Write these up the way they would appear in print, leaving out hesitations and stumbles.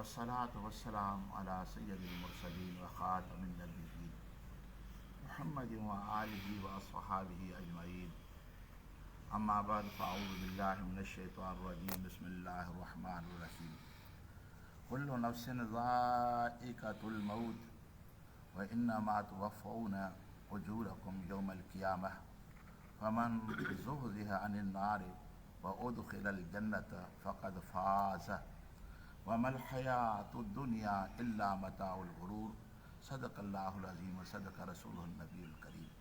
वस्सलातु वस्सलाम अला सय्यदिल मुरसलीन व खातमिन नबिय्यीन मुहम्मदिन व आलिहि व अस्हाबिहि अजमईन। अम्मा बाद फ़अऊज़ु बिल्लाहि मिनश शैतानिर रजीम। बिस्मिल्लाहिर रहमानिर रहीम। कुल्लु नफ्सिन ज़ाइक़तुल मौत व इन्नमा तुवफ़्फ़ौना उजूरकुम यौमल क़ियामह फमन ज़ुहज़िहा अनिन नारि व उदख़िलल जन्नत फ़क़द फ़ाज़ वमल हयातुद दुनिया इल्ला मताउल गुरूर। सदक़ल्लाहुल अज़ीम व सदक़ रसूलुहुन नबियुल करीम।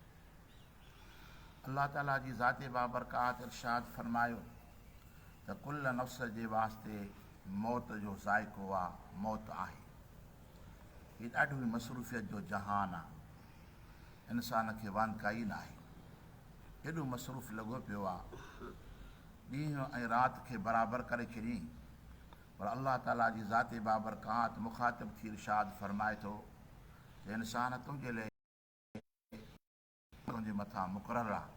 अल्लाह ताला जी ज़ाते बाबरकात इरशाद फरमायो त कुल नफ़्स जे वास्ते मौत जो ज़ाइक़ो आहे, मौत आहे। हीअ ॾाढी मसरूफ़ियत जो जहान आहे, इंसान खे वानकाई न आहे। हेॾो मसरूफ़ लॻो पियो आहे, ॾींहुं ऐं राति खे बराबरि करे छॾियईं। पर अल्लाह ताला जी ज़ाते बाबरकात मुखातिब थी इरशाद फरमाए थो त इंसान तुंहिंजे लाइ तुंहिंजे मथां मुक़ररु आहे।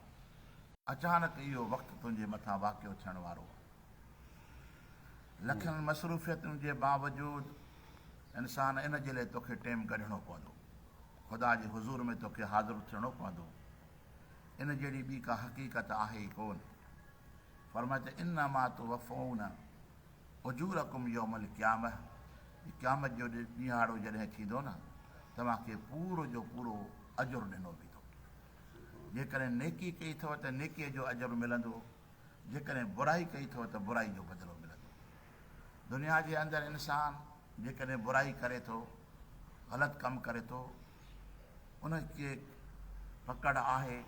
अचानक इहो वक़्तु तुंहिंजे मथां वाक़ियो थियण वारो आहे। लखनि मसरूफ़ियतुनि जे बावजूदि इंसान इन जे लाइ तोखे टाइम कढणो पवंदो, ख़ुदा जे हुज़ूर में तोखे हाज़िर थियणो पवंदो। इन जहिड़ी ॿी का हक़ीक़त आहे ई कोन। फरमाए त इन्नमा तुवफ़्फ़ौना उजूरकुम यौमल क़ियामह। क़यामत जो ॾींहाड़ो जॾहिं थींदो न, तव्हांखे पूरो जो पूरो अजुर ॾिनो वेंदो। जेकॾहिं नेकी कई अथव त नेकीअ जो अजुर मिलंदो, जेकॾहिं बुराई कई अथव त बुराई जो बदिलो मिलंदो। दुनिया जे अंदरि इंसान जेकॾहिं बुराई करे थो, ग़लति कमु करे थो, उनखे पकड़ आहे।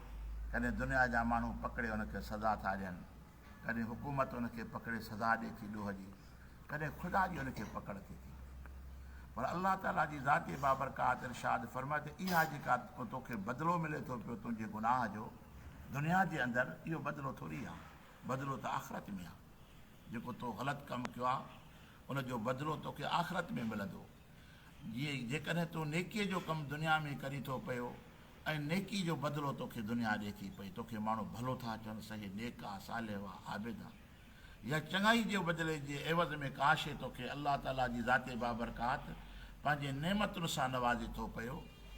कॾहिं दुनिया जा माण्हू पकड़े उनखे सज़ा था ॾियनि, कॾहिं हुकूमत उनखे पकड़े सज़ा ॾिए थी ॾोह जी, कॾहिं ख़ुदा जी उनखे पकड़ थिए थी। पर अल्लाह ताला जी ज़ाते बाबरकात इरशाद फरमाए त इहा जेका तोखे बदिलो मिले थो पियो तुंहिंजे गुनाह जो दुनिया जे अंदरि, इहो बदिलो थोरी आहे, बदिलो त आख़िरत में आहे। जेको तो ग़लति कमु कयो आहे उनजो बदिलो तोखे आख़िरत में मिलंदो। जीअं जेकॾहिं तूं नेकीअ जो कमु दुनिया में करी थो पियो ऐं नेकी जो बदिलो तोखे दुनिया ॾिए थी पई, तोखे माण्हू भलो था चवनि, सही नेक आहे, सालिह आहे, आबिद आहे, या चङाई जो बदिले जे एवज़ में काशे तोखे अल्लाह ताला जी ज़ाते बाबरकात पंहिंजे नेमतुनि सां नवाज़े थो पियो।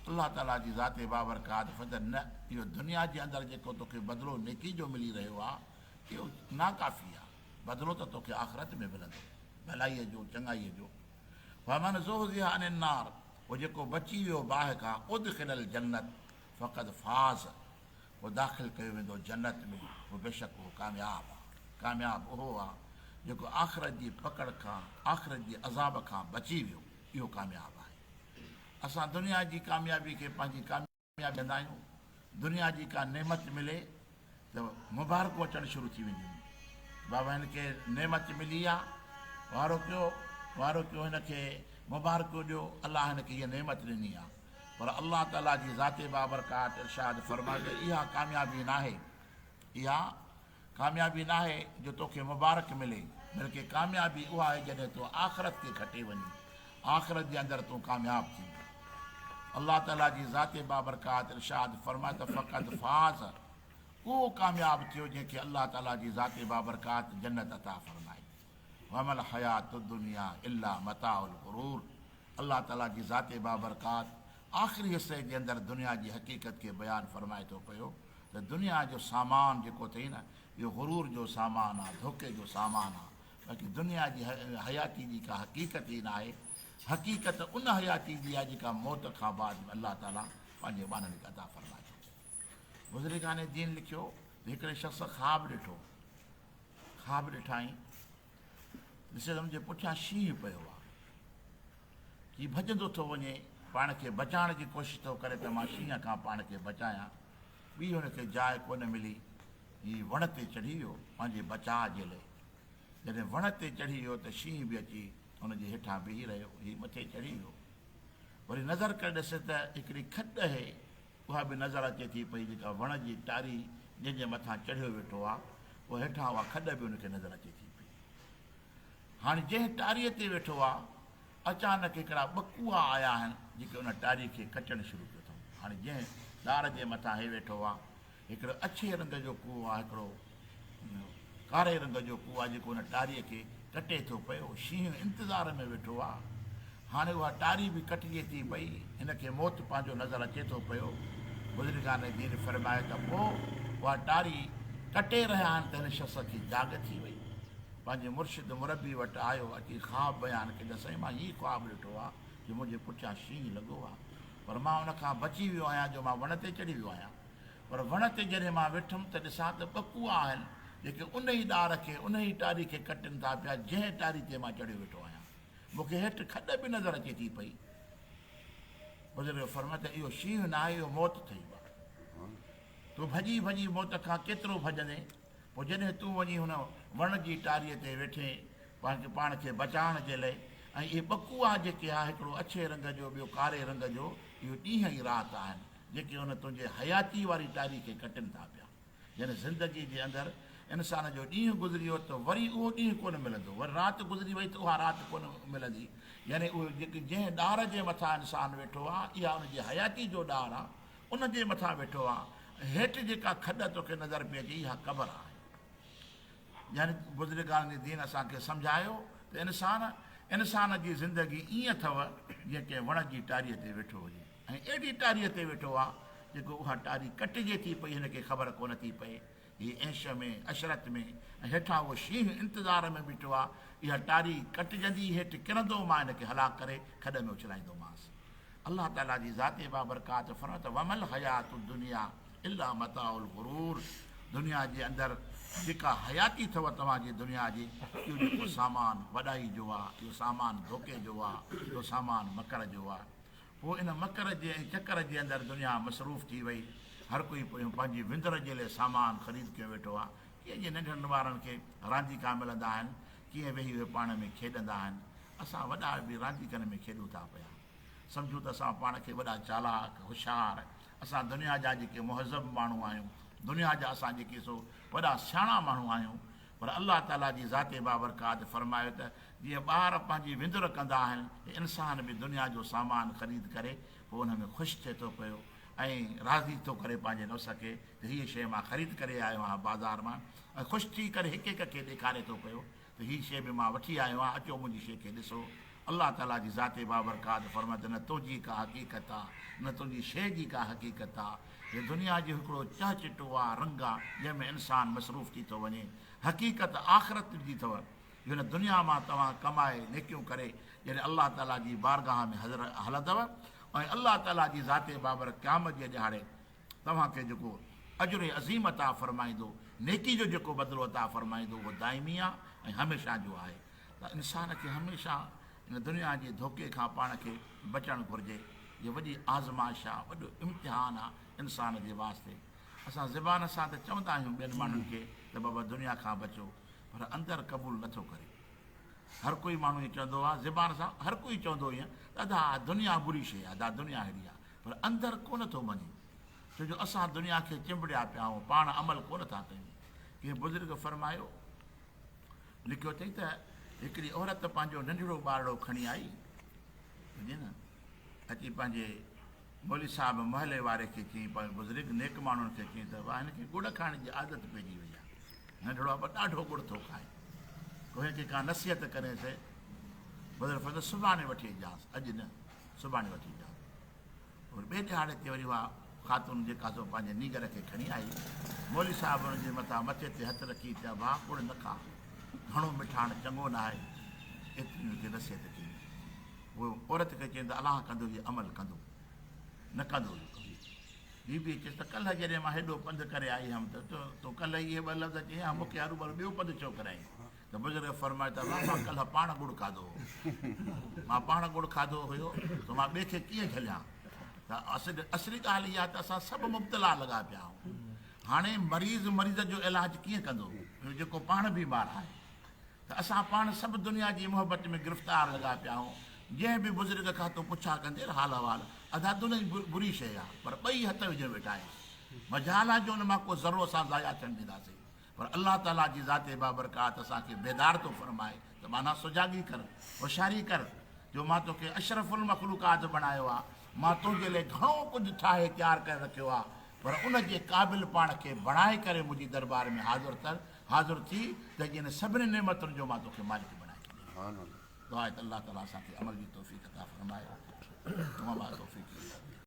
अल्लाह ताला जी ज़ाते बाबरकात फदर न, इहो दुनिया जे अंदरि जेको तोखे बदिलो नेकी जो मिली रहियो आहे, इहो नाकाफ़ी आहे। बदिलो त तोखे आख़िरत में मिलंदो, भलाईअ जो, चङाईअ जो। फमन ज़ुहज़िहा अनिन नार, उहो जेको बची वियो बाहि खां, उदख़िलल जन्नत फ़क़द फ़ाज़, उहो दाख़िल कयो वेंदो जन्नत में, उहो बेशक उहो कामयाब आहे। कामयाब उहो आहे जेको आख़िरत जी पकड़ खां, आख़िरत जे अज़ाब खां बची वियो, इहो कामयाब आहे। असां दुनिया जी कामयाबी खे पंहिंजी कामयाबी कंदा आहियूं। दुनिया जी का नेमत मिले त मुबारकूं अचणु शुरू थी वेंदियूं। बाबा हिनखे नेमत मिली आहे, वारो कयो हिनखे मुबारकूं ॾियो, अलाह हिनखे हीअ नेमत ॾिनी आहे। पर अल्लाह ताला जी ज़ाते बाबरकात इरशाद फरमाए त इहा कामयाबी न आहे, इहा कामयाबी न आहे जो तोखे मुबारक मिले, बल्कि कामयाबी उहा आहे जॾहिं तूं आख़िरत खे खटे वञी, आख़िरत जे अंदरि तूं कामयाब थी। अल्लाह ताला जी ज़ाते बाबरकात इरशाद फरमाए त फ़क़द फ़ाज़, उहो कामयाब थियो जंहिंखे अल्लाह ताला जी ज़ाते बाबरकात जन्नत अता फरमाई। वमल हयातुद दुनिया इल्ला मताउल गुरूर। अल्लाह ताला जी ज़ाते बाबरकात आख़िरी हिसे जे अंदरि दुनिया जी हक़ीक़त खे बयानु फरमाए थो पियो त दुनिया जो सामान जेको अथई न, इहो गुरूर जो सामान आहे, धोखे जो सामान आहे। बाक़ी दुनिया जी हयाती जी का हक़ीक़त ई न आहे। हक़ीक़त उन हयाती जी आहे जेका मौत खां बाद में अल्लाह ताला पंहिंजे ॿारनि खे अता फरमाए थो। बुज़ुर्गाने दीन लिखियो त हिकिड़े शख़्स ख़्वाब ॾिठो, ख़्वाब ॾिठाई, ॾिसे त हुनजे पुठियां शींहुं पियो आहे, हीउ भॼंदो थो वञे, पाण खे बचाइण जी कोशिशि थो करे त मां शींहं खां पाण खे बचायां। ॿी हुनखे जाइ कोन मिली, हीउ वण ते चढ़ी वियो पंहिंजे बचाव जे लाइ। जॾहिं वण ते चढ़ी वियो त शींहुं बि अची हुनजे हेठां बीही रहियो, हीउ मथे चढ़ी वियो। वरी नज़र करे ॾिसे त हिकिड़ी खॾ आहे, उहा बि नज़र अचे थी पई, जेका वण जी टारी जंहिंजे मथां चढ़ियो वेठो आहे, उहो हेठां उहा खॾ बि हुनखे नज़र अचे थी पई। हाणे जंहिं टारीअ ते वेठो आहे, अचानक हिकिड़ा ॿ कूआ आया आहिनि जेके उन टारीअ खे कचणु शुरू कयो अथऊं। हाणे जंहिं ॾार जे मथां हे वेठो आहे, हिकिड़ो अछे रंग जो कूओ आहे, हिकिड़ो कारे रंग जो कूओ आहे जेको हुन टारीअ खे कटे थो पियो, शींहुं इंतज़ार में वेठो आहे। हाणे उहा टारी बि कटिजे थी पई, हिनखे मौत पंहिंजो नज़र अचे थो पियो। बुज़ुर्गान दीन फरमाए त पोइ उहा टारी कटे रहिया आहिनि त हिन शख़्स खे जाग थी वई। पंहिंजे मुर्शिद मुरबी वटि आयो, अची ख़्वाब बयानु कई त साईं मां हीउ ख़्वाबु ॾिठो आहे जो मुंहिंजे पुठियां शींहुं लॻो आहे, पर मां उनखां बची वियो आहियां जो मां वण ते चढ़ी वियो आहियां। पर वण ते जॾहिं मां वेठुमि त ॾिसां त बकुआ आहिनि जेके उन ई ॾार खे उन ई टारी खे कटनि था पिया जंहिं टारी ते मां चढ़ियो वेठो आहियां। मूंखे हेठि खॾ बि नज़र अचे थी पई। बुज़ुर्ग फरमाए त इहो शींहुं न आहे, इहो मौत अथई। तूं भॼी भॼी मौत खां केतिरो भॼंदे, पोइ जॾहिं तूं वञी हुन वण जी टारीअ ते वेठे पाण खे बचाइण जे लाइ, ऐं इहे बकुआ जेके आहे हिकिड़ो अछे रंग जो, ॿियो कारे रंग जो, इहो ॾींहं ई राति आहिनि जेके हुन तुंहिंजे हयाती वारी टारी खे कटनि था पिया। यानी ज़िंदगी जे अंदरि इंसान जो ॾींहुं गुज़री वियो त वरी उहो ॾींहुं कोन मिलंदो, वरी राति गुज़री वई त उहा राति कोन मिलंदी। यानी उहे जेके जंहिं ॾार जे मथां इंसानु वेठो आहे, इहा उनजी हयाती जो ॾार आहे, उन जे मथां वेठो आहे। हेठि जेका खॾ तोखे नज़र पई अचे, इहा क़बर आहे। यानी बुज़ुर्गान दीन असांखे सम्झायो त इंसान जी ज़िंदगी ईअं अथव जीअं कंहिं वण जी टारीअ ते वेठो हुजे, ऐं अहिड़ी टारीअ ते वेठो आहे जेको उहा टारी कटिजे थी पई, हिनखे ख़बर कोन थी पए। हीअ ऐश में अशरत में, ऐं हेठां उहो शींहुं इंतज़ार में बीठो आहे, इहा टारी कटिजंदी, हेठि किरंदो, मां हिनखे हलाक करे खॾ में उछलाईंदोमांसि। अलाह ताला जी ज़ाते बाबरकात फरमाए त वमल हयात दुनिया इल्ला मताउल गुरूर। दुनिया जे अंदरि जेका हयाती अथव तव्हांजी दुनिया जी, इहो जेको सामान वॾाई जो आहे, इहो सामान धोखे जो आहे, इहो सामान मकर जो आहे। पोइ इन मकर जे ऐं चकर जे अंदरि दुनिया मसरूफ़ थी वई। हर कोई पंहिंजी विंदर जे लाइ सामान ख़रीद कयो वेठो आहे। कीअं जे नंढनि ॿारनि खे रांदीका मिलंदा आहिनि, कीअं वेही उहे पाण में खेॾंदा आहिनि, असां वॾा बि रांदीकनि में खेॾूं था पिया। सम्झूं त असां पाण खे वॾा चालाक होशियारु, असां दुनिया जा जेके मुहज़ब माण्हू आहियूं, दुनिया जा असां जेके सो वॾा सियाणा माण्हू आहियूं। पर अलाह ताला जी ज़ाते बाबरकात फरमायो त जीअं ॿार पंहिंजी विंदुर कंदा आहिनि, इंसान बि दुनिया जो सामान ख़रीद करे पोइ हुन में ख़ुशि थिए थो पियो ऐं राज़ी थो करे पंहिंजे नफ़्स खे त हीअ शइ मां ख़रीद करे आयो आहियां बाज़ारि मां, ऐं ख़ुशि थी करे हिक हिक खे ॾेखारे थो पियो त हीअ शइ बि मां वठी आयो आहियां, अचो मुंहिंजी शइ खे ॾिसो। अलाह ताला जी ज़ाते बाबरकात फरमाए त न तुंहिंजी का हक़ीक़त आहे, न तुंहिंजी शइ जी का हक़ीक़त आहे। हीअ दुनिया जो हिकिड़ो चहचिटो आहे, रंग आहे, जंहिंमें इंसानु मसरूफ़ थी थो वञे। हक़ीक़त आख़िरत जी अथव, हिन दुनिया मां तव्हां कमाए नेकियूं करे जॾहिं अलाह ताला जी बारगाह में हलंदव, ऐं अलाह ताला जी ज़ाते बाबर क़यामत जे ॾिहाड़े तव्हांखे जेको अजुर अज़ीम अता फरमाईंदो, नेकी जो जेको बदिलो अता फरमाईंदो, उहो दाइमी आहे ऐं हमेशह जो आहे। त इंसान खे हमेशह इन दुनिया जे धोखे खां पाण खे बचणु घुरिजे। इहा वॾी आज़माइश आहे, वॾो इम्तिहान आहे इंसान जे वास्ते। असां ज़बान सां त चवंदा आहियूं ॿियनि माण्हुनि खे त बाबा दुनिया खां बचो, पर अंदरि क़बूलु नथो करे। हर कोई माण्हू ईअं चवंदो आहे ज़बान सां, हर कोई चवंदो ईअं दादा दुनिया बुरी शइ आहे, दादा दुनिया अहिड़ी आहे, पर अंदरि कोन थो मञे। छो जो असां दुनिया खे चिंबड़िया पिया आहियूं, पाण अमल कोन था कयूं। कंहिं बुज़ुर्ग फरमायो, लिखियो अथई त हिकिड़ी औरत पंहिंजो नंढिड़ो ॿारड़ो खणी आई, हुजे न, अची पंहिंजे मौली साहिब महले वारे खे चयईं, पंहिंजे बुज़ुर्ग नेक माण्हुनि खे चयईं त वाह हिनखे गुड़ खाइण जी आदत पइजी वई आहे, नंढिड़ो आहे पर ॾाढो गुड़ थो खाए, कंहिंखे का नसीहत करेसि। बुज़ुर्ग फरमायो सुभाणे वठी अचांसि, अॼु न सुभाणे वठी अचांसि। और ॿिए ॾिहाड़े ते वरी उहा ख़ातून जेका सो पंहिंजे नीगर खे खणी आई, मौली साहिब हुनजे मथां मथे ते हथु रखी चयो भाउ गुड़ न खा, घणो मिठाण चङो न आहे, एतिरी हुनखे नसीहत कई। उहो औरत खे चवंदा अलाह कंदो, इहो अमल कंदो न कंदो। ॿी बि चएसि त कल्ह जॾहिं मां हेॾो पंधु करे आई हुअमि त तूं कल्ह इहे ॿ लफ़्ज़ चई हा, मूंखे हरू भरू ॿियो पंधु छो कराई? त बुज़ुर्ग फरमाए त मां कल्ह पाण गुड़ खाधो हो, मां पाण गुड़ खाधो हुयो त मां ॿिए खे कीअं झलियां? त असली ॻाल्हि इहा त असां सभु मुब्तला लॻा पिया आहियूं। हाणे मरीज़ जो इलाजु कीअं कंदो जेको पाण बीमार आहे? त असां पाण सभु दुनिया जी मोहबत में गिरफ़्तार लॻा पिया आहियूं। जंहिं बि बुज़ुर्ग खां तूं पुछा कंदे हाल अहिवाल, अदा दुनिया बुरी शइ आहे, पर ॿई हथ विझे वेठा आहियूं। मजाल आहे जो हुन मां को ज़रो असां ज़ाया थियणु ॾींदासीं, पर अलाह ताला जी ज़ाते बाबरकात असांखे बेदार थो फरमाए त माना सुजागी कर, होशियारी कर, जो मां तोखे अशरफुल मखलूकात बणायो आहे, मां तुंहिंजे लाइ घणो कुझु ठाहे तयारु करे रखियो आहे, पर उन जे क़ाबिल पाण खे बणाए करे मुंहिंजी दरबार में हाज़िर कर, हाज़िर थी त इन सभिनी नेमतुनि जो मां तोखे मालिक बणाए छॾियो। दुआ आहे त अलाह ताला असांखे अमल जी तौफ़ीक़ अता फ़रमाए। तमामु तौफ़ीक़